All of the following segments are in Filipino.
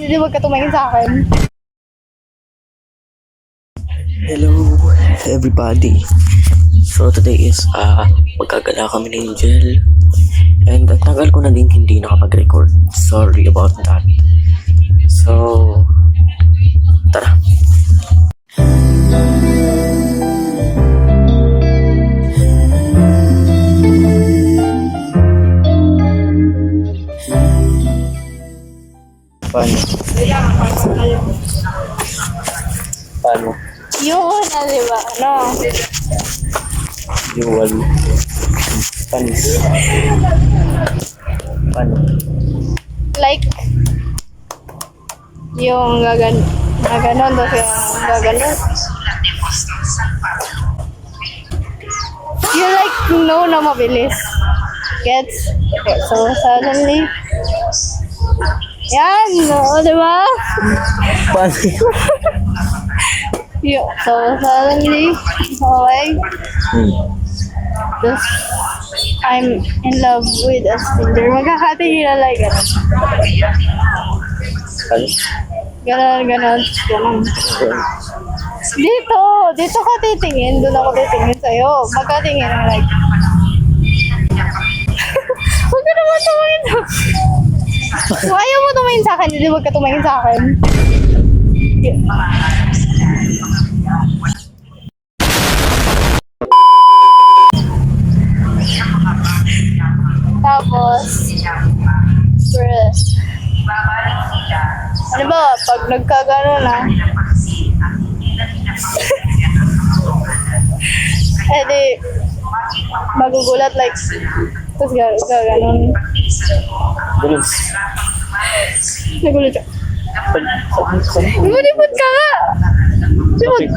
hindi wag ka tumingin sa akin. Hello everybody. So today is magkagala kami ni Angel. And at tagal ko na din hindi nakapag-record. Sorry about that. So tara. Paano? Yun na, diba? No. Yuwal. Panis. Paano? Like, yung gaganon, tapos yung gaganon. You like know na mabilis. Gets? Okay, so suddenly, yan, no, diba? Paano yun? So suddenly, okay, just, I'm in love with a stranger. Magkakatingin na like, Paano? ganon. Dito ka titingin, doon ako titingin sa'yo. Magkatingin na like, huwag ka naman tumingin. Kung ayaw mo tumingin sa akin, hindi huwag ka tumingin sa akin. Tapos, ano ba, pag nagkagano na, di, magugulat like, tapos gaganon. Ganun. Nagulat siya. Lumulipot ka nga! Lumod.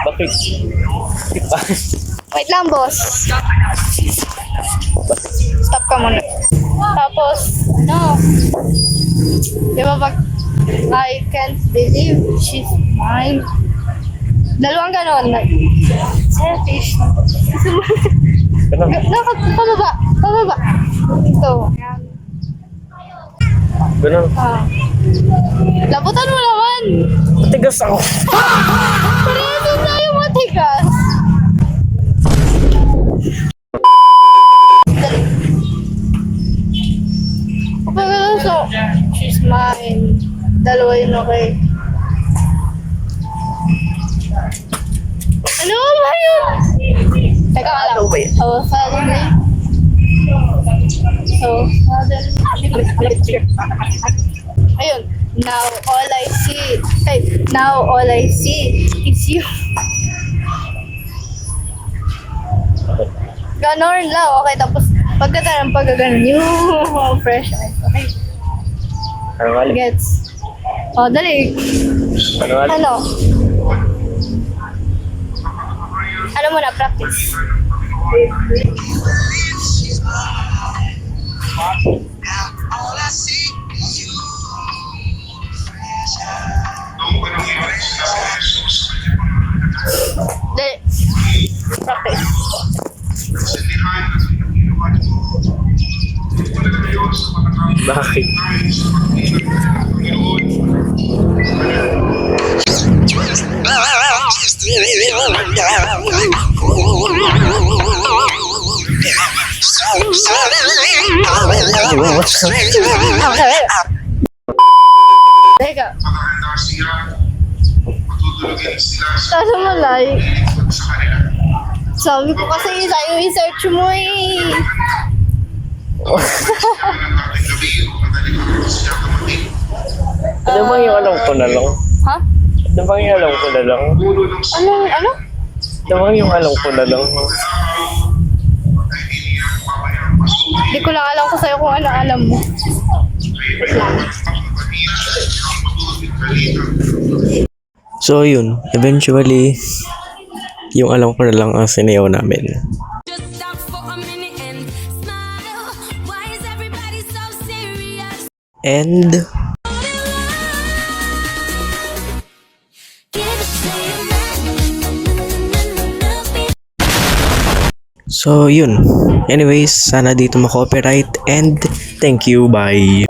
Bakit? Wait lang, boss. Stop ka muna. Tapos, no. Di ba pag, I can't believe she's mine. Dalawang ganon. Selfish. Ganun. Pababa. Ito. Ganun. Labutan mo naman. Matigas ako. Parehas tayo matigas. Kapag so, she's mine. Dalawa yun, okay. Ano ba yun? Teka ka lang. Ayun. Now all I see is you. Ganon lang. Okay, tapos pagkatalang pagkaganon yung fresh eyes. Okay. Ano nga? Gets. Oh, dali. Ano nga? Ano? Ano mo na, practice. Dali. Practice. Bakit? Teka. Kaso malay. Sabi ko kasi sa'yo i-search mo eh. Ano bang yung alam ko na lang? Ha? Ano bang yung alam ko na lang? Ano? Ano bang yung alam ko na lang? Hindi ko lang alam ko sa'yo kung ano alam mo. Wait lang. So yun, eventually, yung alam ko na lang ang sinayaw namin. Just stop for a minute and smile. Why is everybody so serious? And so yun, anyways, sana dito ma-copyright and thank you, bye.